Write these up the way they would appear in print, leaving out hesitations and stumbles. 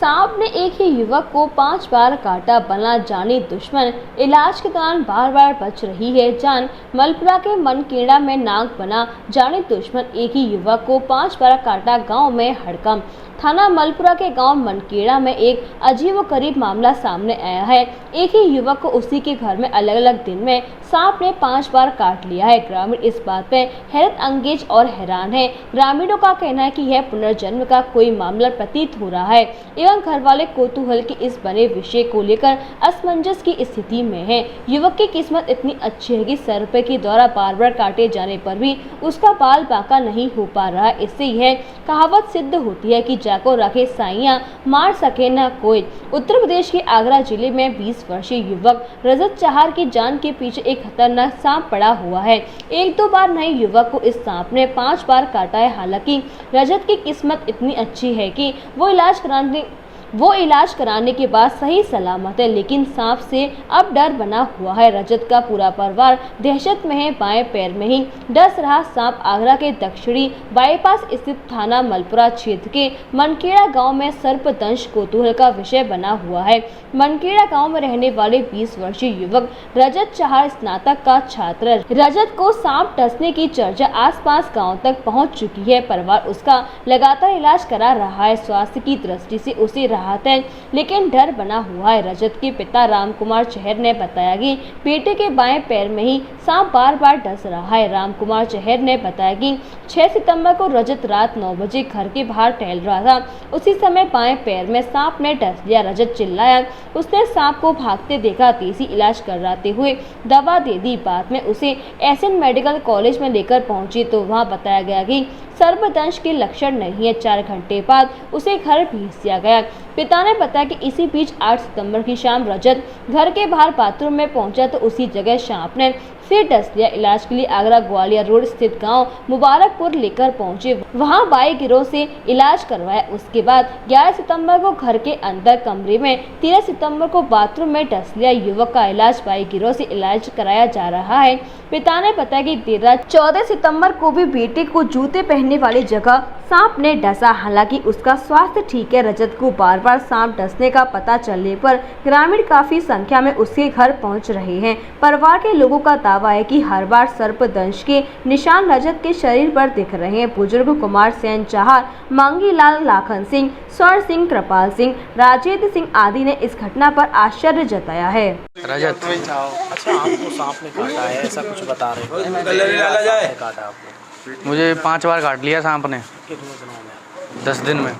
सांप ने एक ही युवक को 5 बार काटा, बना जानी दुश्मन। इलाज के दौरान बार बार बच रही है जान। मलपुरा के मनकेड़ा में नाक बना जानी दुश्मन, एक ही युवक को 5 बार काटा, गांव में हड़कंप। थाना मलपुरा के गांव मनकेड़ा में एक अजीबोगरीब मामला सामने आया है। एक ही युवक को उसी के घर में अलग अलग दिन में सांप ने 5 बार काट लिया है। ग्रामीण इस बात पर हैरत अंगेज और हैरान है। ग्रामीणों का कहना है कि यह पुनर्जन्म का कोई मामला प्रतीत हो रहा है एवं घर वाले कौतूहल के इस बने विषय को लेकर असमंजस की स्थिति में है। युवक की किस्मत इतनी अच्छी है कि सर्प के द्वारा बार बार काटे जाने पर भी उसका बाल बांका नहीं हो पा रहा। इससे यह कहावत सिद्ध होती है कि जाको रखे साइयां, मार सके न कोई। उत्तर प्रदेश के आगरा जिले में 20 वर्षीय युवक रजत चहार की जान के पीछे एक खतरनाक सांप पड़ा हुआ है। एक दो बार नहीं, युवक को इस सांप ने 5 बार काटा है। हालांकि रजत की किस्मत इतनी अच्छी है कि वो इलाज कराने के बाद सही सलामत है, लेकिन सांप से अब डर बना हुआ है। रजत का पूरा परिवार दहशत में है। बाएं पैर में ही डस रहा सांप आगरा के दक्षिणी बाईपास स्थित थाना मलपुरा क्षेत्र के मनकेड़ा गांव में सर्पदंश कौतूहल का विषय बना हुआ है। मनकेड़ा गांव में रहने वाले 20 वर्षीय युवक रजत चहार स्नातक का छात्र है। रजत को सांप डसने की चर्चा आसपास गांव तक पहुंच चुकी है। परिवार उसका लगातार इलाज करा रहा है। स्वास्थ्य की दृष्टि से उसे राहत है, लेकिन डर बना हुआ है। रजत के पिता रामकुमार चहर ने बताया कि बेटे के बाएं पैर में ही सांप बार बार डस रहा है। रामकुमार चहर ने बताया कि 6 सितंबर को रजत रात 9 बजे घर के बाहर टहल रहा था। उसी समय बाएं पैर में सांप ने डस लिया। रजत चिल्लाया। उसने सांप को भागते देखा, देसी इलाज कराते हुए दवा दे दी। बाद में उसे एसएन मेडिकल कॉलेज में लेकर पहुंची तो वहां बताया गया कि सर्पदंश के लक्षण नहीं है। 4 घंटे बाद उसे घर भेज दिया गया। पिता ने बताया कि इसी बीच 8 सितंबर की शाम रजत घर के बाहर बाथरूम में पहुंचा तो उसी जगह सांप ने फिर डस लिया। इलाज के लिए आगरा ग्वालियर रोड स्थित गांव मुबारकपुर लेकर पहुंचे। वहां बाई गिरोह से इलाज करवाया। उसके बाद 11 सितंबर को घर के अंदर कमरे में, 13 सितंबर को बाथरूम में डस लिया। युवक का इलाज बाई गिरोह से इलाज कराया जा रहा है। पिता ने बताया कि देर रात 14 सितंबर को भी बेटे को जूते पहनने वाली जगह सांप ने डसा। हालांकि उसका स्वास्थ्य ठीक है। रजत को बार बार सांप डसने का पता चलने पर ग्रामीण काफी संख्या में उसके घर पहुंच रहे हैं। परिवार के लोगों का दावा है कि हर बार सर्पदंश के निशान रजत के शरीर पर दिख रहे हैं। बुजुर्ग कुमार सेन चहार, मांगीलाल, लाखन सिंह, स्वर्ण सिंह, कृपाल सिंह, राजेंद्र सिंह आदि ने इस घटना पर आश्चर्य जताया है। रजत, अच्छा, आपको सांप ने काटा है ऐसा कुछ बता रहे हैं? काटा आपको? मुझे 5 बार काट लिया सांप ने। कितने दिनों में? 10 दिन में।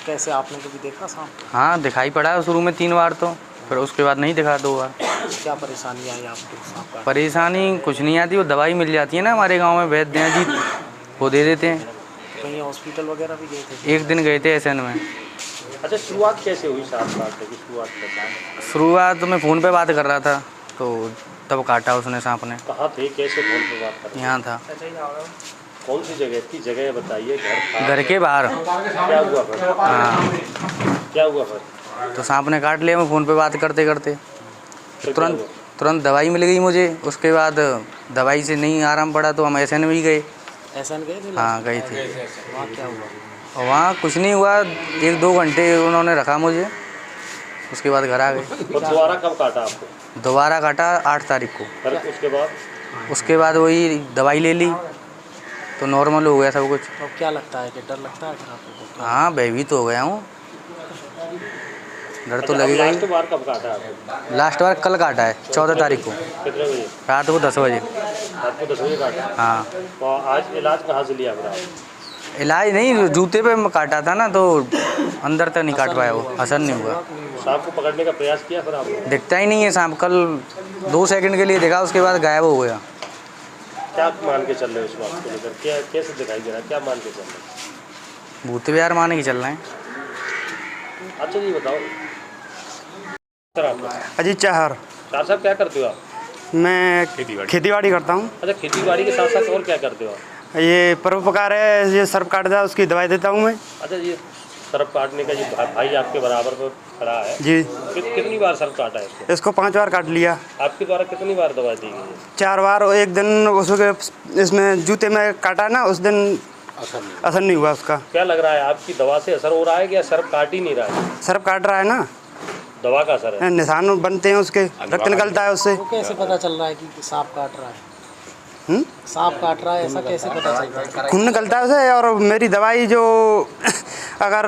कैसे, आपने कभी देखा सांप? हाँ, दिखाई पड़ा शुरू में 3 बार, तो फिर उसके बाद नहीं दिखा 2 बार। क्या परेशानी आई आपको सांप काटने? परेशानी कुछ नहीं आती, वो दवाई मिल जाती है ना हमारे गांव में, वैद्य हैं जी, वो दे देते हैं। कहीं हॉस्पिटल वगैरह भी गए थे? 1 दिन गए थे एसएन में। अच्छा, शुरुआत कैसे हुई सांप काटने की? शुरुआत में फ़ोन पे बात कर रहा था तो तब काटा उसने सांप ने। कहाँ थे, कैसे फोन पे बात कर रहे थे? यहाँ था। कौन सी जगह थी? जगह बताइए। घर के बाहर। क्या हुआ फिर? हाँ, क्या हुआ फिर? तो सांप ने काट लिया। मैं फ़ोन पे बात करते करते तुरंत दवाई मिल गई मुझे। उसके बाद दवाई से नहीं आराम पड़ा तो हम एसएन में ही गए। एसएन गए थे? हाँ, गए थे। वहाँ क्या हुआ? और वहाँ कुछ नहीं हुआ, 1-2 घंटे उन्होंने रखा मुझे, उसके बाद घर आ गए। और दोबारा कब काटा आपको? दोबारा काटा 8 तारीख को। फिर उसके बाद वही दवाई ले ली तो नॉर्मल हो गया सब कुछ। तो क्या लगता है कि डर लगता है फिर आपको? हाँ, भयभीत तो हो गया हूँ, डर तो लगेगा ही। लास्ट बार कब काटा आपको? लास्ट बार कल काटा है, 14 तारीख को, कितने बजे? रात को 10 बजे। रात को 10 बजे काटा? हाँ। तो आज इलाज कहाँ से लिया फिर आप? इलाज नहीं, जूते पे काटा था ना तो अंदर तक नहीं काट पाया, वो असर नहीं हुआ। सांप को पकड़ने का प्रयास किया फिर आपने? दिखता ही नहीं है सांप। कल 2 सेकंड के लिए देखा, उसके बाद गायब हो गया। क्या मान के चल रहे हो इस बात को लेकर? क्या कैसे दिखाई दे रहा है? क्या मान के चल रहे हैं? भूत बिहार माने के चल रहे हैं। अच्छा जी, बताओ सर। आप अजीत चहार। चार साहब, क्या करते हो आप? मैं खेती-बाड़ी करता हूँ। अच्छा, खेती बाड़ी के साथ साथ और क्या करते हो आप? ये परोपकार है, ये सर्प काटता है उसकी दवाई देता हूँ मैं। अच्छा, ये सर्प काटने का ये भाई आपके बराबर पर खड़ा है जी। कितनी बार सर्प काटा है इसको? इसको 5 बार काट लिया। आपके द्वारा कितनी बार दवा दी गई है? 4 बार। और एक दिन उसके इसमें जूते में काटा ना, उस दिन असर नहीं हुआ उसका। क्या लग रहा है, आपकी दवा से असर हो रहा है या सर्प काट ही नहीं रहा है? सर्प काट रहा है ना, दवा का असर है। निशान बनते हैं उसके, रक्त निकलता है उससे। वो कैसे पता चल रहा है कि सांप काट रहा है? सांप काट रहा है ऐसा कैसे पता चल रहा है? खून निकलता है उसे। और मेरी दवाई जो अगर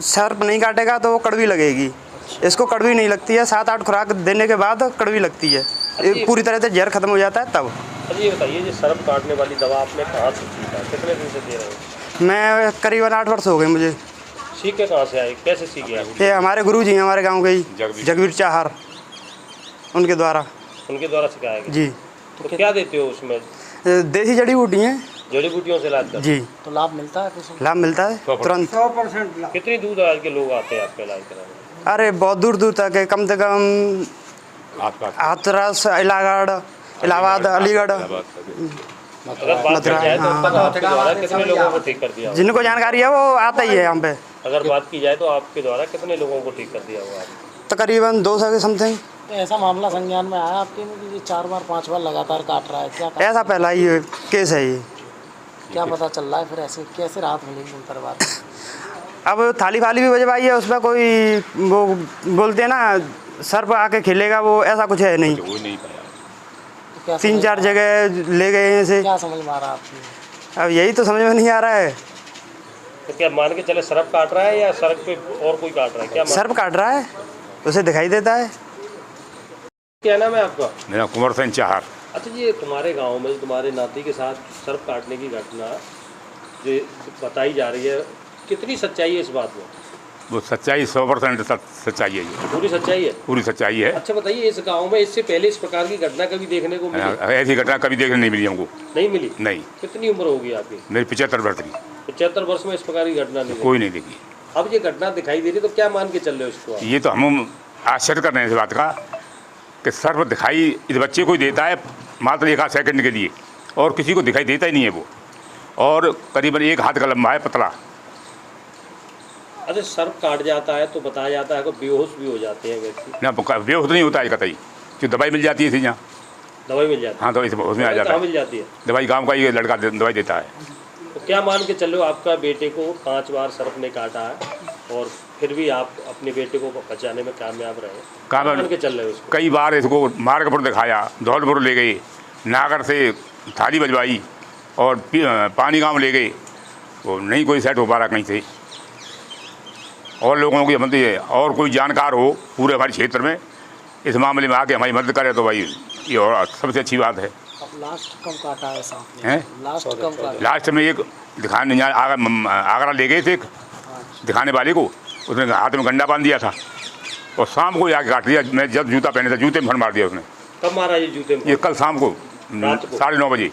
सर्प नहीं काटेगा तो वो कड़वी लगेगी, इसको कड़वी नहीं लगती है। 7-8 खुराक देने के बाद कड़वी लगती है, ये पूरी तरह से जहर खत्म हो जाता है तब। अच्छा ये बताइए, जो सर्प काटने वाली दवा आपने कहाँ से सीखा, कितने दिन से दे रहे हो? मैं करीबन 8 वर्ष हो गए मुझे। सीख के कहाँ से आए, कैसे सीखे आप? ये हमारे गुरुजी हैं, हमारे गांव के ही जगवीर चाहर, उनके द्वारा सिखाया गया जी। तो क्या देते हो उसमें? देसी जड़ी बूटी हैं जड़ी बूटियों से इलाज करते जी। तो लाभ मिलता है कुछ? लाभ मिलता है तुरंत। हो? कितनी दूर दराज के लोग आते हैं आपका इलाज कराने? अरे बहुत दूर दूर तक है, कम से कम हाथरस, इलाहाबाद, अलीगढ़, अगर बात की जाए तो अब तक आपके द्वारा कितने लोगों को ठीक कर दिया होगा? जिनको जानकारी है वो आता ही है यहाँ पे। अगर बात की जाए तो आपके द्वारा कितने लोगों को ठीक कर दिया होगा आपने? तकरीबन 200 के समथिंग। तो ऐसा मामला संज्ञान में आया आपके में कि ये 4 बार 5 बार लगातार काट रहा है, क्या ऐसा पहला ही केस है ये। क्या पता चल रहा है फिर ऐसे कैसे राहत मिलेगी उन पर बात? अब थाली फाली भी बजवाई है, उसमें कोई वो बोलते हैं ना सर्प आके खेलेगा, वो ऐसा कुछ है नहीं। तो क्या 3-4 जगह ले गए हैं इसे। क्या समझ में आ रहा है आपकी? अब यही तो समझ में नहीं आ रहा है। तो क्या मान के चले सर्प काट रहा है या सड़क पे और कोई काट रहा है? क्या सर्प काट रहा है, उसे दिखाई देता है। क्या नाम है आपका? मेरा कुंवर सिंह चाहर। अच्छा ये तुम्हारे गांव में तुम्हारे नाती के साथ सर्प काटने की घटना जो बताई जा रही है, कितनी सच्चाई है इस बात में? वो सच्चाई 100% सच्चाई है, ये पूरी सच्चाई है? पूरी सच्चाई है। अच्छा बताइए, इस गांव में इससे पहले इस प्रकार की घटना कभी देखने को मिली? ऐसी घटना कभी देखने नहीं मिली हमको। नहीं मिली? नहीं। कितनी उम्र होगी आपकी? मेरी 75 वर्ष की। 75 वर्ष में इस प्रकार की घटना नहीं कोई नहीं देखी। अब ये घटना दिखाई दे रही तो क्या मान के चल रहे हो इसको आप? ये तो हम आश्चर्य कर रहे हैं इस बात का कि सर्प दिखाई इस बच्चे को ही देता है मात्र 1 आध सेकंड के लिए, और किसी को दिखाई देता ही नहीं है वो, और करीबन 1 हाथ का लंबा है, पतला। अच्छा सर्प काट जाता है तो बताया जाता है कि बेहोश भी हो जाते हैं व्यक्ति? ना बेहोश नहीं होता है कतई, जो दवाई मिल जाती है इसी यहाँ। दवाई मिल जाती है? हाँ तो उसमें आ जाता कहाँ है मिल जाती है दवाई, गाँव का ये लड़का दवाई देता है। तो क्या मान के चलो आपका बेटे को 5 बार सर्प ने काटा है और फिर भी आप अपने बेटे को बचाने में कामयाब रहे? कहाँ मान के चल रहे हो उसको? कई बार इसको मार्गपुर दिखाया, धौलपुर ले गए, नागर से थाली बजवाई और पानी गांव ले गए, वो नहीं कोई सेट हो पा रहा कहीं से। और लोगों की मदद है, और कोई जानकार हो पूरे हमारे क्षेत्र में इस मामले में आके हमारी मदद करे तो भाई ये और सबसे अच्छी बात है। अब लास्ट कब काटा है सांप ने? हैं? लास्ट कब काटा? लास्ट में एक दिखाने आगरा ले गए थे, एक दिखाने वाले को, उसने हाथ में गंडा बांध दिया था और शाम को आके काट दिया। मैं जब जूता पहने था, जूते में फन मार दिया उसने। कब मारा ये जूते में? ये कल शाम को रात को? 9:30 बजे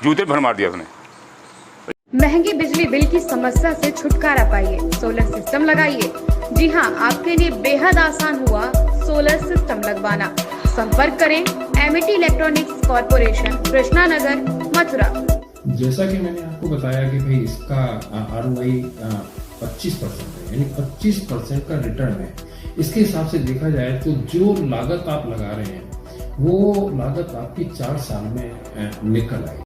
जूते में फन मार दिया उसने। महंगी बिजली बिल की समस्या से छुटकारा पाइए, सोलर सिस्टम लगाइए। जी हां, आपके लिए बेहद आसान हुआ सोलर सिस्टम लगवाना। संपर्क करें Amity electronics corporation, Krishna Nagar, Mathura. जैसा कि मैंने आपको बताया कि भाई इसका ROI 25% है, यानी 25% का रिटर्न है। इसके हिसाब से देखा जाए तो जो लागत आप लगा रहे हैं वो लागत आपकी 4 साल में निकल आएगी।